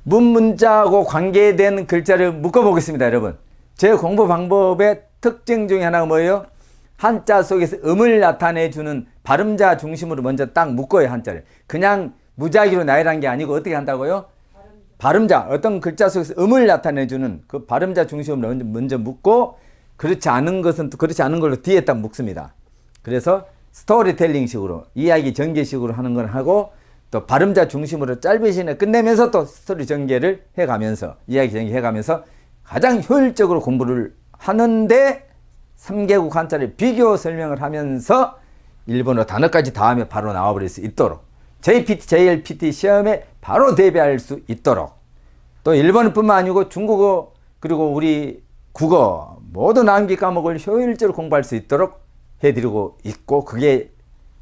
문문자하고 관계된 글자를 묶어보겠습니다, 여러분. 제 공부 방법의 특징 중에 하나가 뭐예요? 한자 속에서 음을 나타내주는 발음자 중심으로 먼저 딱 묶어요, 한자를. 그냥 무작위로 나열한 게 아니고 어떻게 한다고요? 발음자, 어떤 글자 속에서 음을 나타내주는 그 발음자 중심으로 먼저 묶고, 그렇지 않은 것은 또 그렇지 않은 걸로 뒤에 딱 묶습니다. 그래서 스토리텔링 식으로, 이야기 전개식으로 하는 건 하고, 또 발음자 중심으로 짧은 시간에 끝내면서 또 스토리 전개를 해가면서, 이야기 전개해가면서 가장 효율적으로 공부를 하는데 3개국 한자를 비교 설명을 하면서 일본어 단어까지 다음에 바로 나와버릴 수 있도록, JPT, JLPT 시험에 바로 대비할 수 있도록, 또 일본어뿐만 아니고 중국어 그리고 우리 국어 모든 암기 과목을 효율적으로 공부할 수 있도록 해드리고 있고, 그게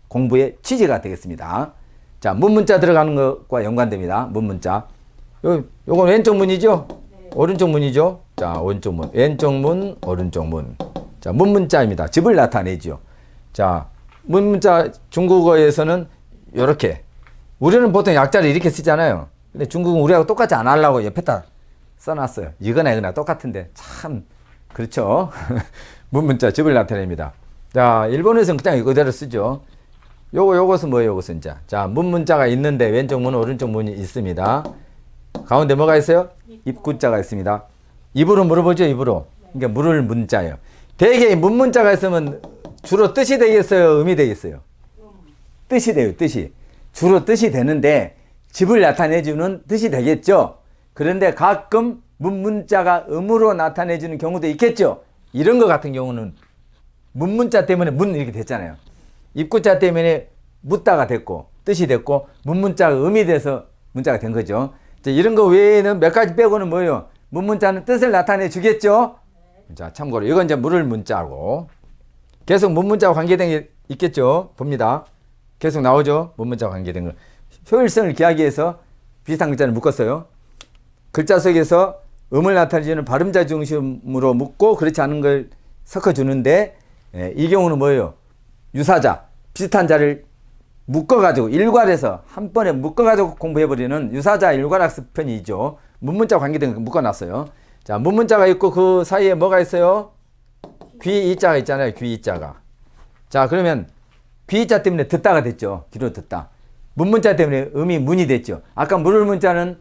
공부의 취지가 되겠습니다. 자, 문문자 들어가는 것과 연관됩니다. 문문자. 요건 왼쪽 문이죠? 네. 오른쪽 문이죠? 자, 오른쪽 문. 왼쪽 문, 오른쪽 문. 자, 문문자입니다. 집을 나타내죠. 자, 문문자 중국어에서는 요렇게. 우리는 보통 약자를 이렇게 쓰잖아요. 근데 중국은 우리하고 똑같이 안 하려고 옆에다 써놨어요. 이거나 이거나 똑같은데 참 그렇죠. 문문자 집을 나타냅니다. 자, 일본에서는 그냥 이거대로 쓰죠. 요것은 뭐예요? 요것은 자, 문문자가 있는데 왼쪽 문, 오른쪽 문이 있습니다. 가운데 뭐가 있어요? 입구자가 있습니다. 입으로 물어보죠, 입으로. 그러니까 물을 문자예요. 대개 문문자가 있으면 주로 뜻이 되겠어요, 음이 되겠어요? 뜻이 돼요, 뜻이. 주로 뜻이 되는데 집을 나타내주는 뜻이 되겠죠. 그런데 가끔 문문자가 음으로 나타내주는 경우도 있겠죠. 이런 것 같은 경우는 문문자 때문에 문 이렇게 됐잖아요. 입구자 때문에 묻다가 됐고 뜻이 됐고, 문문자가 음이 돼서 문자가 된 거죠. 이런 거 외에는 몇 가지 빼고는 뭐예요? 문문자는 뜻을 나타내 주겠죠. 자, 참고로 이건 이제 물을 문자고, 계속 문문자와 관계된 게 있겠죠. 봅니다. 계속 나오죠. 문문자와 관계된 거. 효율성을 기하기 위해서 비슷한 글자를 묶었어요. 글자 속에서 음을 나타내주는 발음자 중심으로 묶고 그렇지 않은 걸 섞어주는데, 이 경우는 뭐예요? 유사자, 비슷한 자를 묶어가지고 일괄해서 한 번에 묶어가지고 공부해버리는 유사자 일괄학습 편이죠. 문문자 관계된 거 묶어놨어요. 자, 문문자가 있고 그 사이에 뭐가 있어요? 귀이자가 있잖아요. 귀이자가. 자, 그러면 귀이자 때문에 듣다가 됐죠. 귀로 듣다. 문문자 때문에 음이 문이 됐죠. 아까 물을 문자는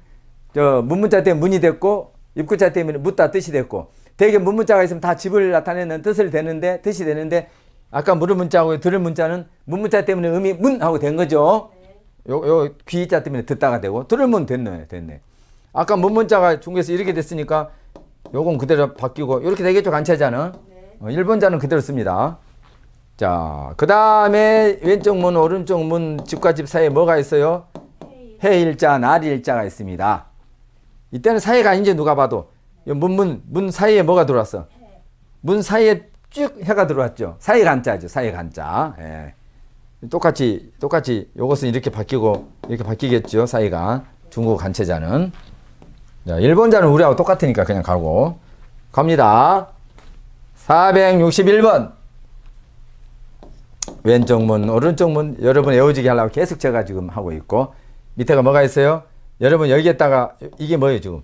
문문자 때문에 문이 됐고, 입구자 때문에 묻다 뜻이 됐고, 대개 문문자가 있으면 다 집을 나타내는 뜻이 되는데, 아까 물을 문자하고 들을 문자는 문문자 때문에 음이 문 하고 된 거죠. 요 귀자 때문에 듣다가 되고, 들을 문 됐네. 아까 문문자가 중국에서 이렇게 됐으니까 요건 그대로 바뀌고 이렇게 되겠죠. 간체자는. 일본자는 그대로 씁니다. 자, 그 다음에 왼쪽 문, 오른쪽 문, 집과 집 사이에 뭐가 있어요? 해일자, 날일자가 있습니다. 이때는 사이가 아닌지 누가 봐도 문 사이에 뭐가 들어왔어? 문 사이에 쭉 해가 들어왔죠. 사이 간자죠. 사이 간자. 예. 똑같이 요것은 이렇게 바뀌고 이렇게 바뀌겠죠. 사이가. 중국 간체자는. 자, 일본자는 우리하고 똑같으니까 그냥 가고. 갑니다. 461번. 왼쪽 문, 오른쪽 문, 여러분 외워지게 하려고 계속 제가 지금 하고 있고, 밑에가 뭐가 있어요? 여러분 여기에다가 이게 뭐예요 지금?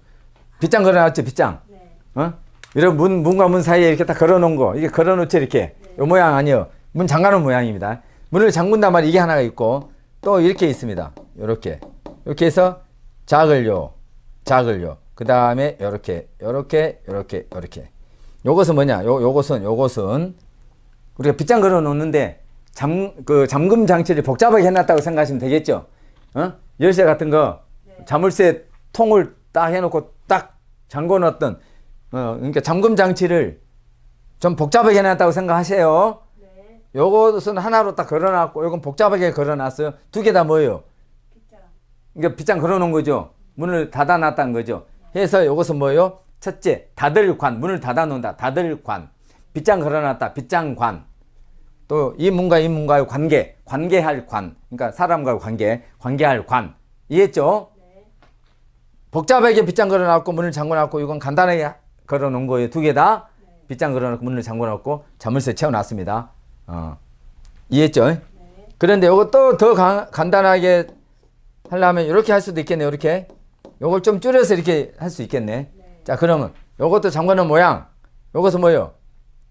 빗장 걸어놨죠, 빗장. 네. 어? 여러분 문과 문 사이에 이렇게 딱 걸어놓은 거, 이게 걸어놓죠 이렇게. 네. 요 모양 아니에요. 문 잠가놓은 모양입니다. 문을 잠근단 말이 이게 하나가 있고, 또 이렇게 있습니다. 요렇게 해서 작을요. 그 다음에 요렇게. 요것은 뭐냐? 요것은 우리가 빗장 걸어 놓는데 잠금 장치를 복잡하게 해놨다고 생각하시면 되겠죠. 열쇠 같은 거, 자물쇠 통을 딱 해놓고 딱 잠궈 놨던, 그러니까 잠금 장치를 좀 복잡하게 해놨다고 생각하세요. 네. 요것은 하나로 딱 걸어놨고, 요건 복잡하게 걸어놨어요. 두 개 다 뭐예요? 빗장. 그러니까 빗장 걸어놓은 거죠. 문을 닫아놨다는 거죠. 해서 요것은 뭐예요? 첫째, 닫을관. 문을 닫아놓는다. 닫을관. 빗장 걸어놨다. 빗장관. 또 이 문과의 관계할 관. 그러니까 사람과의 관계할 관. 이해했죠? 네. 복잡하게 빗장 걸어놨고 문을 잠궈놨고, 이건 간단하게 걸어놓은 거예요. 두 개 다. 네. 빗장 걸어놓고 문을 잠궈놨고 자물쇠 채워놨습니다. 이해했죠? 네. 그런데 이것도 더 간단하게 하려면 이렇게 할 수도 있겠네요. 이렇게 요걸 좀 줄여서 이렇게 할 수 있겠네. 네. 자, 그러면 요것도 잠그는 모양. 요것은 뭐예요?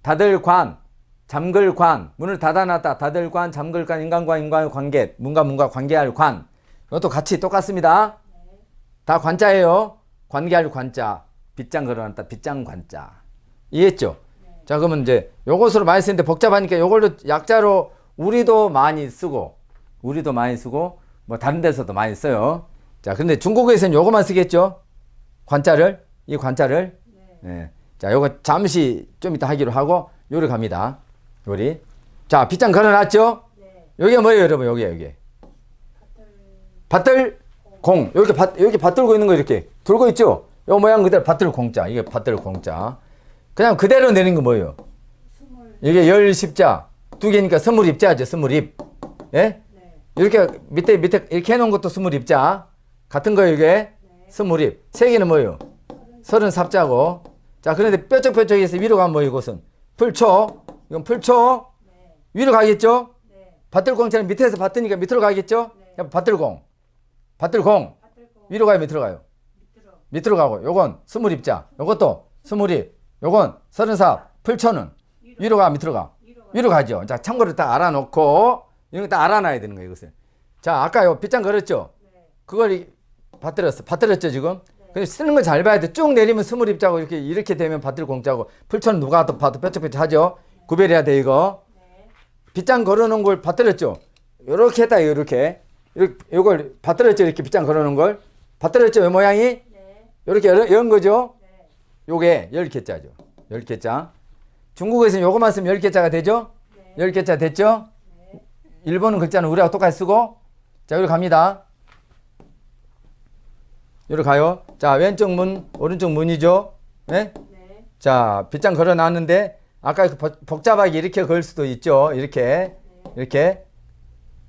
닫을 관, 잠글 관. 문을 닫아놨다. 닫을 관, 잠글 관, 인간과 인간의 관계, 문과 관계할 관. 이것도 같이 똑같습니다. 네. 다 관자예요. 관계할 관자. 빗장 걸어놨다. 빗장 관자. 이해했죠? 네. 자, 그러면 이제 요것으로 많이 쓰는데 복잡하니까 요걸로 약자로 우리도 많이 쓰고 뭐 다른 데서도 많이 써요. 자, 근데 중국어에서는 요거만 쓰겠죠? 관자를, 이 관자를. 네. 예. 자, 요거 잠시 좀 이따 하기로 하고 요리 갑니다. 요리. 자, 빗장 걸어놨죠? 네. 요게 뭐예요, 여러분? 요게. 밭들 공. 여기 밭들고 있는 거 이렇게 들고 있죠? 요 모양 그대로 밭들 공자. 이게 밭들 공자. 그냥 그대로 내린 거 뭐예요? 이게 열 십자. 두 개니까 스물 입자죠, 스물 입. 예? 네. 이렇게 밑에 이렇게 해놓은 것도 스물 입자. 같은 거예요, 이게. 네. 스물 입. 세 개는 뭐예요? 서른 삽자고. 자, 그런데 뾰족뾰족해서 위로 가면 뭐예요, 이것은? 풀초. 이건 풀초. 네. 위로 가겠죠? 네. 밭들공처럼 밑에서 밭드니까 밑으로 가겠죠? 네. 밭들공. 받들고 위로 가요, 밑으로 가요? 밑으로. 밑으로 가고. 요건 스물 입자. 요것도 스물 입. 요건 서른 삽. 풀초는 위로 가, 밑으로 가? 위로 가죠. 자, 참고로 딱 알아놓고, 이런 거 딱 알아놔야 되는 거예요, 이것을. 자, 아까 요 빗장 걸었죠? 네. 그걸 받들었죠, 지금? 근데 쓰는 거 잘 봐야 돼. 쭉 내리면 스물 입자고, 이렇게 되면 받들 공자고, 풀초는 누가 또 봐도 뾰족뾰족 하죠? 구별해야 돼, 이거. 네. 빗장 걸어놓은 걸 받들었죠? 요렇게 했다, 요렇게. 요걸 받들었죠, 이렇게 빗장 걸어놓은 걸. 받들었죠, 이 모양이? 네. 요렇게 연 거죠? 네. 요게 10개자죠. 10개자. 중국에서는 요거만 쓰면 10개자가 되죠? 네. 10개자 됐죠? 네. 일본은 글자는 우리하고 똑같이 쓰고. 자, 여기 갑니다. 여기 가요. 자, 왼쪽 문, 오른쪽 문이죠? 네? 네. 자, 빗장 걸어 놨는데, 아까 복잡하게 이렇게 걸 수도 있죠? 이렇게.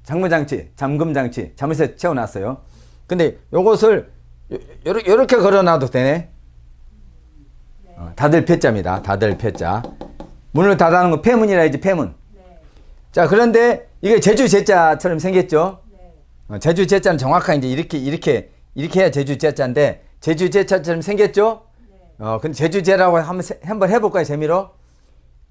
잠금장치, 잠에서 채워놨어요. 근데 요것을 요렇게 걸어 놔도 되네. 네. 닫을 폐자입니다. 닫을 폐자. 문을 닫아놓은 거 폐문이라 하지, 폐문. 네. 자, 그런데 이게 제주 제자처럼 생겼죠? 네. 제주 제자는 정확하게 이제 이렇게 해야 제주 제자인데, 제주 제자처럼 생겼죠? 네. 근데 제주제라고 한번 해볼까요, 재미로?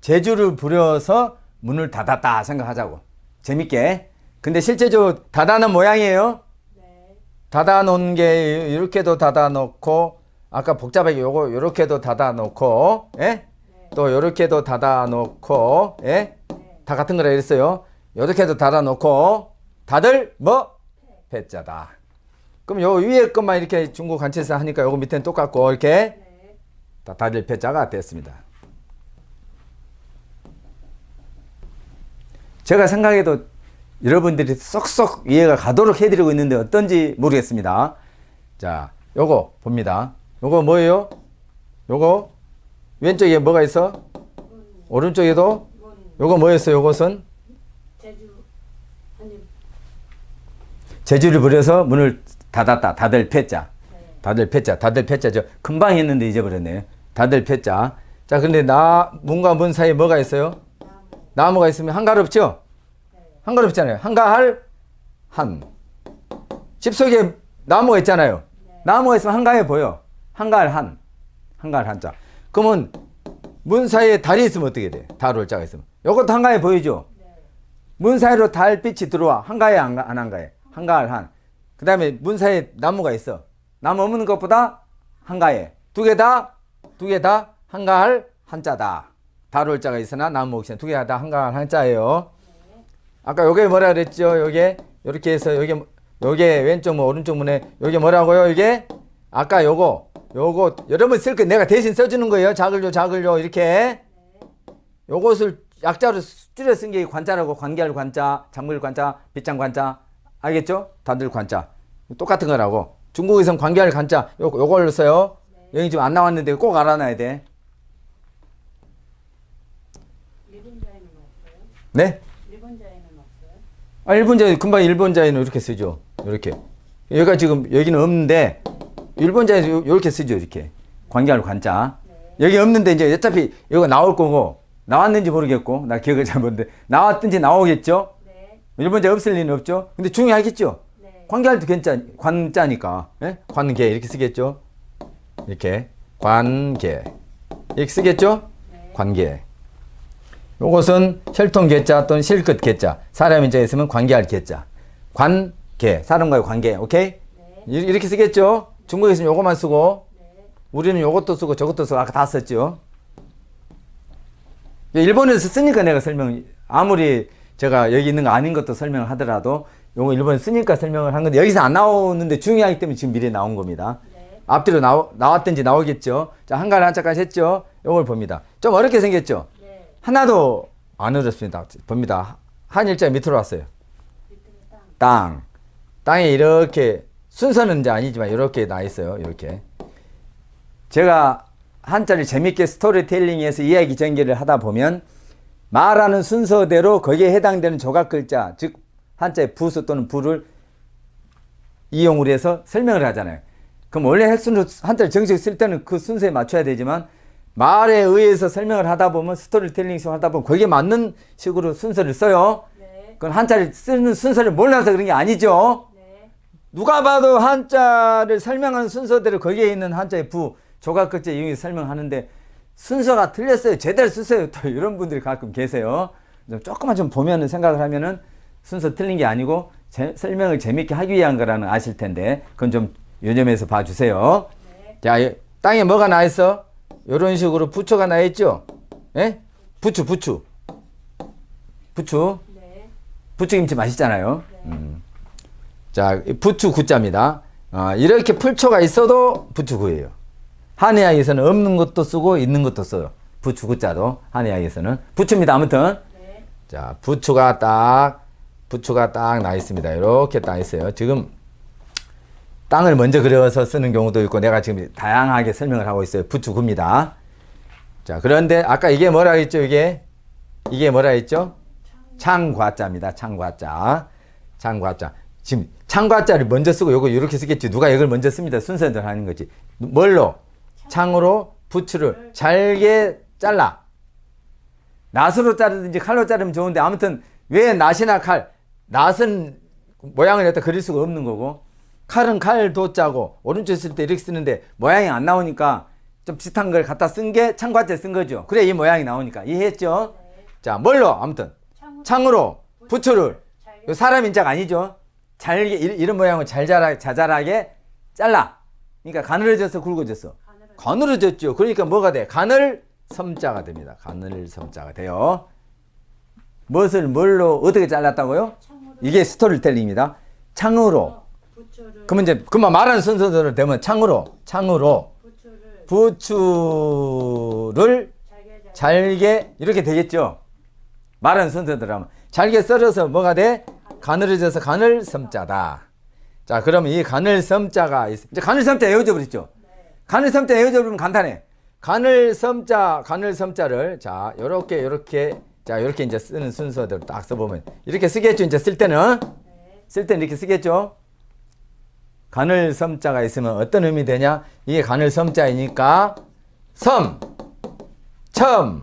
제주를 부려서 문을 닫았다 생각하자고. 재밌게. 근데 실제적으로 닫아놓은 모양이에요. 네. 닫아놓은 게 이렇게도 닫아놓고, 아까 복잡하게 요렇게도 닫아놓고, 예? 네. 또 요렇게도 닫아놓고, 예? 네. 다 같은 거라 했어요. 요렇게도 닫아놓고, 다들 뭐? 패자다. 그럼 요 위에 것만 이렇게 중국 관체에서 하니까 요거 밑에는 똑같고, 이렇게 네. 다 다들 패자가 됐습니다. 제가 생각해도 여러분들이 쏙쏙 이해가 가도록 해드리고 있는데 어떤지 모르겠습니다. 자, 요거 봅니다. 요거 뭐예요? 요거 왼쪽에 뭐가 있어? 문. 오른쪽에도 문. 요거 뭐였어요? 요것은 제주. 아니. 제주를 부려서 문을 닫았다. 닫을 패자. 네. 닫을 패자죠. 금방 했는데 잊어버렸네요. 닫을 패자. 자, 근데 문과 문 사이에 뭐가 있어요? 나무. 나무가 있으면 한가롭죠? 네. 한가롭잖아요. 한가할 한. 집 속에 나무가 있잖아요. 네. 나무가 있으면 한가해 보여. 한가할 한. 한가할 한자. 그러면 문 사이에 달이 있으면 어떻게 돼? 달 올자가 있으면. 요것도 한가해 보이죠? 네. 문 사이로 달빛이 들어와. 한가해 안 한가해? 한가할 한. 그 다음에 문 사이에 나무가 있어. 나무 없는 것보다 한가해. 두 개 다 한가할 한자다. 달 올자가 있으나 나무 없이 두 개 다 한가할 한자예요. 아까 요게 뭐라 그랬죠? 요게 요렇게 해서 요게 왼쪽 문 오른쪽 문에 요게 뭐라고요? 이게 아까 요거 여러분 쓸 거 내가 대신 써주는 거예요. 작을요 이렇게. 요것을 약자로 줄여 쓴 게 관자라고. 관계할 관자, 잠글 관자, 빗장 관자. 알겠죠? 다들 관자. 똑같은 거라고. 중국에서는 관계할 관자 요걸로 써요. 여기 지금 안 나왔는데 꼭 알아놔야 돼. 일본자에는 없어요? 네? 일본자에는 없어요? 일본자에 금방 일본자에는 이렇게 쓰죠. 이렇게. 여기가 지금 여기는 없는데 일본자에 이렇게 쓰죠. 이렇게. 관계할 관자. 네. 여기 없는데 이제 어차피 이거 나올 거고 나왔는지 모르겠고 나 기억을 잘 못했는데 나왔든지 나오겠죠. 네. 일본자 없을 리는 없죠. 근데 중요하겠죠. 네. 관계할 때 관자니까. 예? 관계 이렇게 쓰겠죠. 이렇게 관계 이렇게 쓰겠죠. 네. 관계. 요것은 혈통 계자 또는 실끝 계자. 사람 인자에 있으면 관계할 계자. 관계. 사람과의 관계. 오케이? 네. 이렇게 쓰겠죠. 중국에 있으면 요것만 쓰고 네. 우리는 요것도 쓰고 저것도 쓰고 아까 다 썼죠. 일본에서 쓰니까 내가 아무리 제가 여기 있는 거 아닌 것도 설명을 하더라도 요거 일본에 쓰니까 설명을 한 건데 여기서 안 나오는데 중요하기 때문에 지금 미리 나온 겁니다. 네. 앞뒤로 나왔든지 나오겠죠. 자, 한가를 한자까지 했죠. 요걸 봅니다. 좀 어렵게 생겼죠. 네. 하나도 안 어렵습니다. 봅니다. 한 일자 밑으로 왔어요. 밑으로 땅. 땅. 땅에 이렇게 순서는 이제 아니지만 이렇게 나 있어요. 이렇게. 제가 한자를 재밌게 스토리텔링해서 이야기 전개를 하다 보면 말하는 순서대로 거기에 해당되는 조각 글자, 즉 한자의 부수 또는 부를 이용을 해서 설명을 하잖아요. 그럼 원래 한자를 정식 쓸 때는 그 순서에 맞춰야 되지만 말에 의해서 설명을 하다 보면 스토리텔링식으로 하다 보면 거기에 맞는 식으로 순서를 써요. 네. 그건 한자를 쓰는 순서를 몰라서 그런 게 아니죠. 네. 누가 봐도 한자를 설명하는 순서대로 거기에 있는 한자의 부, 조각 글자 이용해서 설명하는데 순서가 틀렸어요. 제대로 쓰세요. 또 이런 분들이 가끔 계세요. 조금만 좀 보면은 생각을 하면은 순서 틀린 게 아니고 설명을 재밌게 하기 위한 거라는 아실 텐데 그건 좀 유념해서 봐주세요. 네. 자, 땅에 뭐가 나 있어? 이런 식으로 부초가 나 있죠? 예? 부추. 네. 부추김치 맛있잖아요. 네. 자, 부추 구자입니다. 이렇게 풀초가 있어도 부추구예요. 한의학에서는 없는 것도 쓰고 있는 것도 써요. 부추 구자도 한의학에서는 부추입니다. 아무튼 네. 자, 부추가 딱 나 있습니다. 이렇게 딱 있어요. 지금 땅을 먼저 그려서 쓰는 경우도 있고 내가 지금 다양하게 설명을 하고 있어요. 부추구입니다. 자, 그런데 아까 이게 뭐라 했죠? 이게 뭐라 했죠? 창과자입니다. 창과자. 지금 창과자를 먼저 쓰고 요거 이렇게 쓰겠지. 누가 이걸 먼저 씁니다. 순서대로 하는 거지. 뭘로? 창으로 부추를 잘게 잘라. 낫으로 자르든지 칼로 자르면 좋은데 아무튼 왜 낫이나 칼? 낫은 모양을 갖다 그릴 수가 없는 거고 칼은 칼도 짜고 오른쪽에 쓸 때 이렇게 쓰는데 모양이 안 나오니까 좀 비슷한 걸 갖다 쓴 게 창과자에 쓴 거죠. 그래 이 모양이 나오니까 이해했죠? 네. 자, 뭘로? 아무튼 창으로 부추를 요 사람 인자가 아니죠. 잘게 이런 모양을 자잘하게 잘라. 그러니까 가늘어져서 굵어졌어. 가늘어졌죠. 그러니까 뭐가 돼? 가늘 섬자가 됩니다. 가늘 섬자가 돼요. 뭘로 어떻게 잘랐다고요? 창으로. 이게 스토리텔링입니다. 창으로. 부추를. 그러면 이제 그만 말하는 순서대로 되면 창으로 부추를 잘게 이렇게 되겠죠. 말하는 순서대로 하면 잘게 썰어서 뭐가 돼? 가늘어져서 가늘 섬자다. 자, 그러면 이 가늘 섬자가 이제 가늘 섬자 외워져 버렸죠. 네. 가늘 섬자 외워져 버리면 간단해. 가늘 섬자를 자, 요렇게 자, 요렇게 이제 쓰는 순서대로 딱 써보면 이렇게 쓰겠죠. 이제 쓸 때는 이렇게 쓰겠죠. 가늘 섬자가 있으면 어떤 의미 되냐? 이게 가늘 섬자이니까 섬, 첨,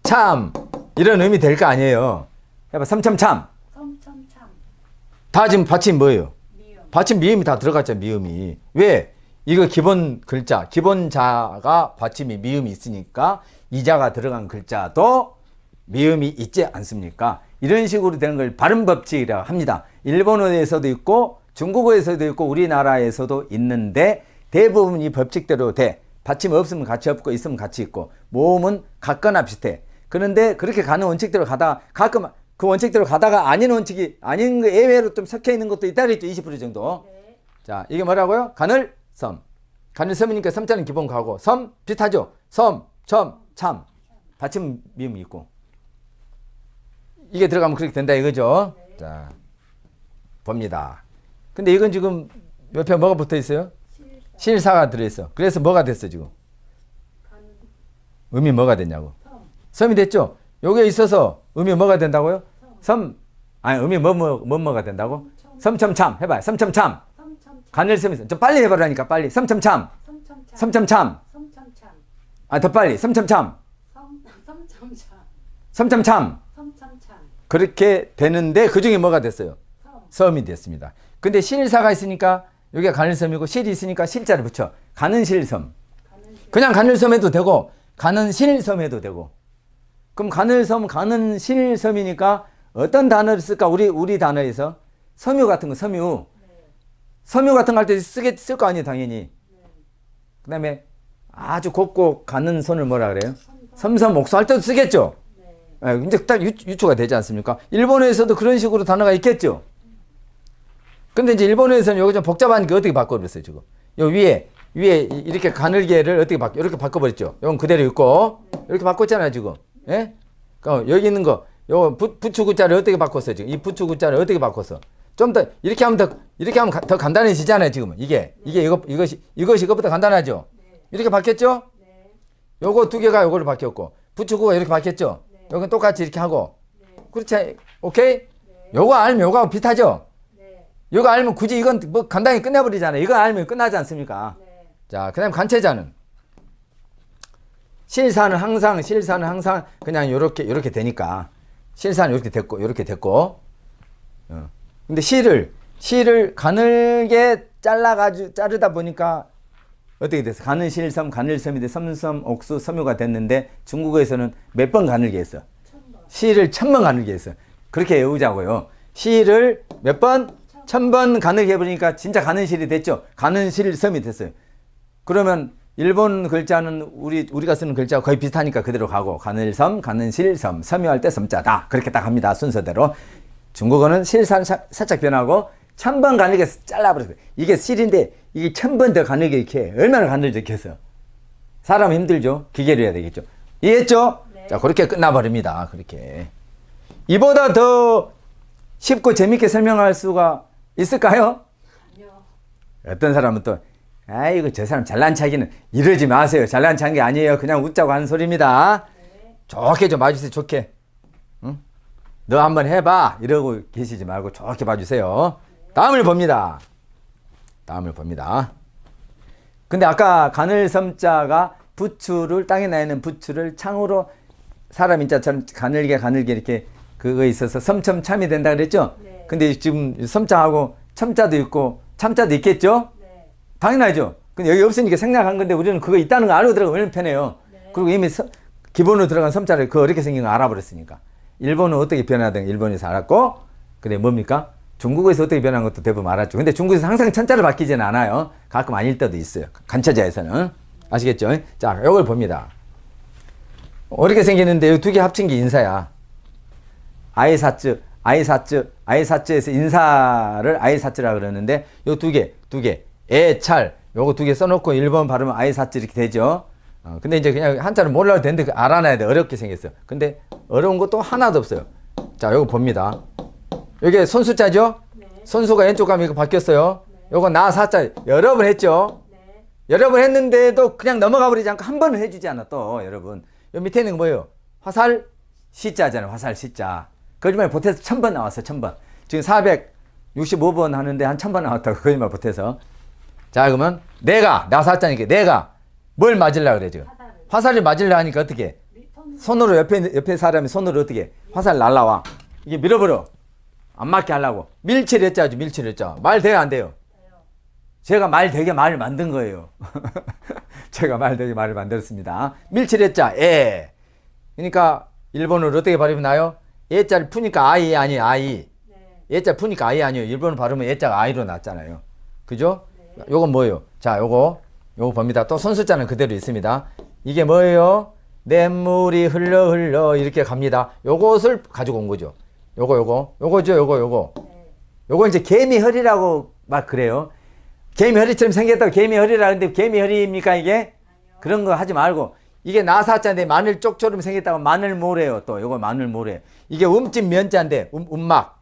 참 이런 의미 될 거 아니에요. 해봐. 섬참참. 다 지금 받침 뭐예요? 미음. 받침 미음이 다 들어갔죠. 미음이. 왜? 이거 기본 글자, 기본 자가 받침이 미음이 있으니까 이 자가 들어간 글자도 미음이 있지 않습니까? 이런 식으로 되는 걸 발음 법칙이라고 합니다. 일본어에서도 있고 중국어에서도 있고 우리나라에서도 있는데 대부분 이 법칙대로 돼. 받침 없으면 같이 없고 있으면 같이 있고 모음은 같거나 비슷해. 그런데 그렇게 가는 원칙대로 가다가 가끔 그 원칙대로 가다가 아닌 원칙이 아닌 거 예외로 좀 섞여 있는 것도 있다 그랬죠. 20% 정도. 네. 자, 이게 뭐라고요? 가늘섬. 가늘섬이니까 섬자는 기본 가고 섬 비슷하죠. 섬, 첨, 참. 받침 미음이 있고. 이게 들어가면 그렇게 된다 이거죠. 네. 자, 봅니다. 근데 이건 지금 옆에 뭐가 붙어 있어요? 실사가 들어있어. 그래서 뭐가 됐어 지금? 의미 뭐가 됐냐고? 섬이 됐죠? 요게 있어서 의미 뭐가 된다고요? 의미 뭐가 된다고? 섬첨참 해봐요. 섬첨참. 가늘섬이 좀 빨리 해보라니까 빨리. 섬첨참. 섬첨참. 더 빨리. 섬첨참. 섬첨참. 그렇게 되는데 그 중에 뭐가 됐어요? 섬이 됐습니다. 근데 실사가 있으니까 여기가 가늘섬이고 실이 있으니까 실자를 붙여. 가는실섬. 그냥 가늘섬 해도 되고 가는실섬 해도 되고. 그럼 가늘섬, 가는실섬이니까 어떤 단어를 쓸까? 우리 단어에서 섬유 같은 거, 섬유. 섬유 같은 거 할 때 쓸 거 아니에요, 당연히. 그 다음에 아주 곱고 가는 손을 뭐라 그래요? 섬섬, 옥소 할 때도 쓰겠죠? 이제 딱 유추가 되지 않습니까? 일본어에서도 그런 식으로 단어가 있겠죠? 근데 이제 일본어에서는 여기 좀 복잡하니까 어떻게 바꿔버렸어요, 지금? 요 위에 이렇게 가늘게를 어떻게 이렇게 바꿔버렸죠? 이건 그대로 있고, 이렇게 바꿨잖아요, 지금. 예? 그러니까 여기 있는 거, 요 부추구자를 어떻게 바꿨어요, 지금? 이 부추구자를 어떻게 바꿨어? 좀 더, 이렇게 하면 더 간단해지잖아요, 지금은. 이것이 이것보다 간단하죠? 이렇게 바뀌었죠? 요거 두 개가 요거로 바뀌었고, 부추구가 이렇게 바뀌었죠? 요건 똑같이 이렇게 하고. 그렇지? 오케이? 요거 알면 요거하고 비슷하죠? 요거 알면 굳이 이건 뭐 간단히 끝내버리잖아요. 이거 알면 끝나지 않습니까? 자, 그 다음 간체자는. 실사는 항상 그냥 요렇게 되니까. 실사는 요렇게 됐고. 근데 실을 가늘게 자르다 보니까 어떻게 됐어? 가는실섬, 가늘섬이 돼 섬섬, 옥수, 섬유가 됐는데 중국어에서는 몇 번 가늘게 했어? 실을 1000번 가늘게 했어. 그렇게 외우자고요. 실을 몇 번? 1000번 가늘게 해보니까 진짜 가는실이 됐죠. 가는실섬이 됐어요. 그러면 일본 글자는 우리가 쓰는 글자가 거의 비슷하니까 그대로 가고 가늘섬, 가는실섬, 섬유할 때 섬자다. 그렇게 딱 합니다. 순서대로. 중국어는 실사는 살짝 변하고 1000번 가늘게 잘라버렸어요. 이게 실인데 이게 1000번 더 가늘게 이렇게 해. 얼마나 가늘게 이렇게 해서. 사람 힘들죠. 기계로 해야 되겠죠. 이해했죠? 자, 그렇게 끝나버립니다. 그렇게. 이보다 더 쉽고 재밌게 설명할 수가 있을까요? 아니요. 어떤 사람은 또 아이고 저 사람 잘난 척이는 이러지 마세요. 잘난 척한 게 아니에요. 그냥 웃자고 하는 소리입니다. 좋게 좀 봐주세요. 좋게. 응? 너 한번 해봐. 이러고 계시지 말고 좋게 봐주세요. 다음을 봅니다. 근데 아까 가늘섬자가 부추를 땅에 나 있는 부추를 창으로 사람 인자처럼 가늘게 이렇게 그거 있어서 섬첨참이 된다 그랬죠? 근데 지금 섬자하고 첨자도 있고 참자도 있겠죠? 당연하죠. 근데 여기 없으니까 생략한 건데 우리는 그거 있다는 거 알고 들어가면 얼마나 편해요. 그리고 이미 기본으로 들어간 섬자를 그 어렵게 생긴 거 알아버렸으니까. 일본은 어떻게 변하든 일본에서 알았고, 근데 뭡니까? 중국에서 어떻게 변한 것도 대부분 알았죠. 근데 중국에서 항상 천자로 바뀌지는 않아요. 가끔 아닐 때도 있어요. 간체자에서는. 아시겠죠? 자, 이걸 봅니다. 어렵게 생겼는데 이 두 개 합친 게 인사야. 아이사츠에서 인사를 아이사츠라 그러는데 요 두 개, 애찰, 요거 두 개 써놓고 일본 발음은 아이사츠 이렇게 되죠. 근데 이제 그냥 한자를 몰라도 되는데 알아놔야 돼. 어렵게 생겼어. 근데 어려운 것도 하나도 없어요. 자, 요거 봅니다. 요게 손수자죠? 손수가 왼쪽 가면 이거 바뀌었어요. 요거 나사자 여러 번 했죠? 여러 번 했는데도 그냥 넘어가 버리지 않고 한 번은 해주지 않아 또 여러분. 요 밑에 있는 거 뭐예요? 화살 시자잖아요. 화살 시자. 거짓말 보태서 1000번 나왔어. 1000번. 지금 465번 하는데 한 1000번 나왔다고 거짓말 보태서. 자, 그러면 나사자니까 내가 뭘 맞으려고 그래 지금? 화살을 맞으려 하니까 어떻게? 손으로 옆에 사람이 손으로 어떻게? 화살 날라와. 이게 밀어버려. 안 맞게 하려고. 밀치를 했죠. 밀치를 했죠. 말 돼요 안 돼요? 제가 말 되게 말을 만든 거예요. 제가 말 되게 말을 만들었습니다. 밀치를 했죠. 에. 그러니까 일본어로 어떻게 발음이 나요? 예자를 푸니까 아이 아니에요. 아이. 예자 푸니까 아이 아니에요. 일본어 발음은 예자가 아이로 났잖아요. 그죠? 요건 뭐예요? 자, 요거 봅니다. 또 손수자는 그대로 있습니다. 이게 뭐예요? 냇물이 흘러 이렇게 갑니다. 요것을 가지고 온 거죠. 요거죠. 요거 이제 개미허리라고 막 그래요. 개미허리처럼 생겼다고 개미허리라 근데 개미허리입니까 이게? 그런 거 하지 말고 이게 나사자인데 마늘 쪽처럼 생겼다고 마늘모래요. 또 요거 마늘모래. 이게 움찜면자인데 움막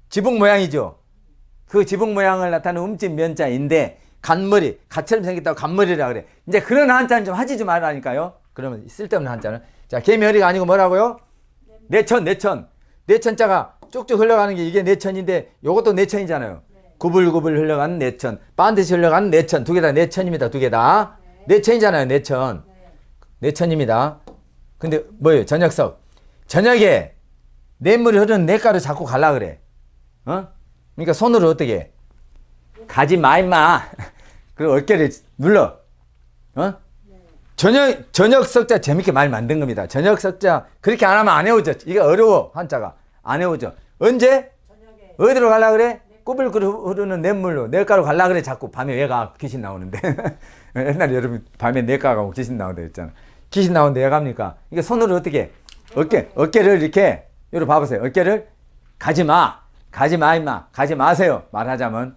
지붕 모양이죠. 그 지붕 모양을 나타내는 움찜면자인데 갓처럼 생겼다고 갓머리라 그래. 이제 그런 한자는 좀 하지 좀 말라니까요. 그러면 쓸데없는 한자는. 자, 개미허리가 아니고 뭐라고요? 내천자가 쭉쭉 흘러가는 게 이게 내천인데 요것도 내천이잖아요. 구불구불 흘러가는 내천, 반드시 흘러가는 내천. 두 개 다 내천입니다. 두 개 다. 내천이잖아요. 내천입니다. 근데 뭐예요? 저녁석. 저녁에 냇물이 흐르는 냇가로 자꾸 갈라 그래. 그러니까 손으로 어떻게 해? 가지 마 임마. 그리고 어깨를 눌러. 어? 저녁 석자 재밌게 말 만든 겁니다. 저녁 석자 그렇게 안 하면 안 외워져. 이게 어려워. 한자가 안 외워져. 언제? 저녁에. 어디로 갈라 그래? 꾸불꾸불 흐르는 냇물로 냇가로 갈라 그래. 자꾸 밤에 왜가 귀신 나오는데. 옛날에 여러분 밤에 냇가 가고 귀신 나온다 했잖아. 귀신 나오는데 왜 갑니까? 이게 손으로 어떻게 어깨를 이렇게 여기 봐보세요. 어깨를 가지 마 임마. 가지 마세요. 말하자면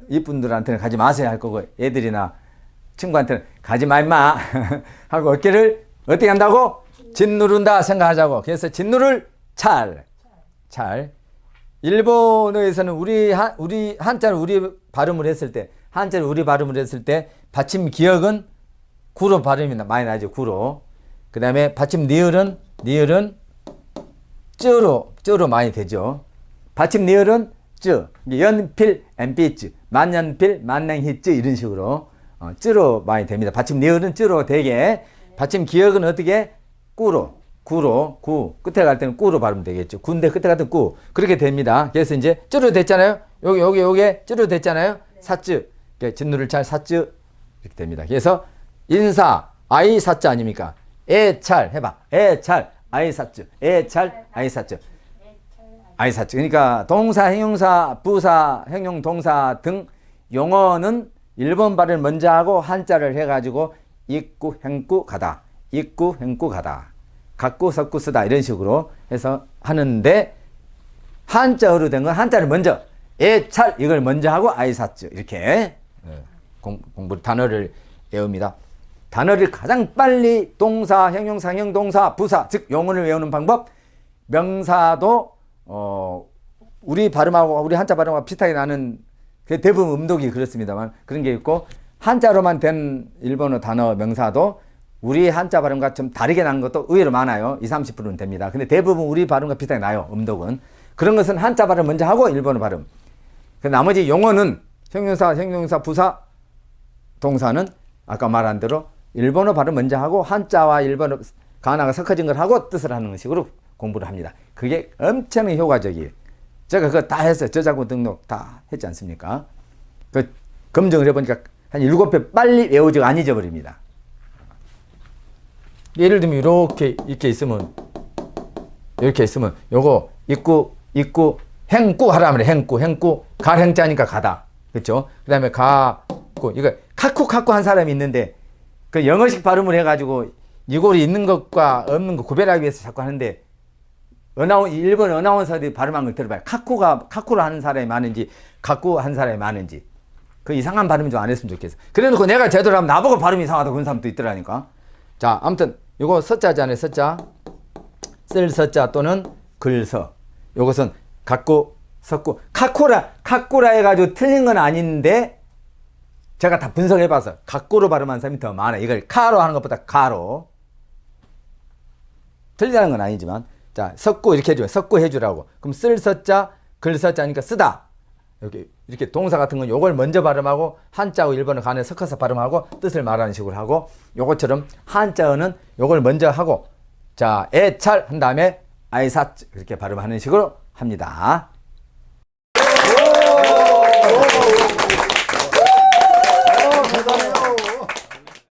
이분들한테는 가지 마세요 할 거고 애들이나 친구한테는 가지 마 임마 하고 어깨를 어떻게 한다고? 짓누른다 생각하자고. 그래서 짓누를 찰. 일본어에서는 우리 한자를 우리 발음을 했을 때 받침 기역은 구로 발음이 많이 나죠. 구로. 그 다음에 받침 니을은 쯔로 많이 되죠. 받침 니을은 쯔. 연필 엠피쯔. 만년필 만냉히쯔 이런 식으로 쯔로 많이 됩니다. 받침 니을은 쯔로 되게. 받침 기역은 어떻게? 구로. 구. 끝에 갈 때는 꾸로 발음 되겠죠. 군대 끝에 갈 때는 꾸. 그렇게 됩니다. 그래서 이제 쯔로 됐잖아요. 요게 쯔로 됐잖아요. 사쯔. 진누를 찰 사쯔. 이렇게 됩니다. 그래서 인사, 아이 사쯔 아닙니까? 애찰 해봐. 애찰, 아이 사쯔. 애찰, 아이 사쯔. 아이 사쯔. 그러니까 동사, 형용사, 부사, 형용, 동사 등 용어는 일본 발을 먼저 하고 한자를 해가지고 입구, 행구, 가다. 입구, 행구, 가다. 갖고, 섞고, 쓰다 이런 식으로 해서 하는데 한자어로 된 건 한자를 먼저 애찰 이걸 먼저 하고 아이 사쯔 이렇게 공부 단어를 외웁니다. 단어를 가장 빨리 동사, 형용사, 형동사, 부사 즉 용언을 외우는 방법. 명사도 우리 발음하고 우리 한자 발음하고 비슷하게 나는 대부분 음독이 그렇습니다만 그런 게 있고 한자로만 된 일본어 단어 명사도 우리 한자 발음과 좀 다르게 나는 것도 의외로 많아요. 20-30%는 됩니다. 근데 대부분 우리 발음과 비슷하게 나요. 음독은. 그런 것은 한자 발음 먼저 하고 일본어 발음. 나머지 용어는 형용사, 부사, 동사는 아까 말한 대로 일본어 발음 먼저 하고 한자와 일본어 가나가 섞어진 걸 하고 뜻을 하는 식으로 공부를 합니다. 그게 엄청나게 효과적이에요. 제가 그거 다 했어요. 저작권 등록 다 했지 않습니까? 그 검증을 해보니까 한 7배 빨리 외우지가 안 잊어버립니다. 예를 들면 이렇게 있으면 요거 입구 행구 하라면 행구 갈행자니까 가다. 그렇죠? 그다음에 가구 이거 카쿠 한 사람이 있는데 그 영어식 발음을 해가지고 이골이 있는 것과 없는 거 구별하기 위해서 자꾸 하는데 일본 어나운서들이 발음한 걸 들어봐요. 카쿠를 하는 사람이 많은지 가쿠 한 사람이 많은지 그 이상한 발음 좀 안 했으면 좋겠어. 그래놓고 내가 제대로 하면 나보고 발음이 이상하다고 그런 사람도 있더라니까. 자, 아무튼 요거 서자잖아요. 서자. 쓸 서자 또는 글서. 요것은 갖고 섞고 카쿠라 해가지고 틀린 건 아닌데 제가 다 분석해봐서 갖고로 발음하는 사람이 더 많아요. 이걸 카로 하는 것보다 가로. 틀리다는 건 아니지만 자 섞고 이렇게 해줘요. 섞고 해주라고. 그럼 쓸 서자 글 서자니까 쓰다. 이렇게 동사 같은 건 요걸 먼저 발음하고 한자하고 일본어 간에 섞어서 발음하고 뜻을 말하는 식으로 하고 요것처럼 한자어는 요걸 먼저 하고 자 애찰 한 다음에 아이사츠 이렇게 발음하는 식으로 합니다.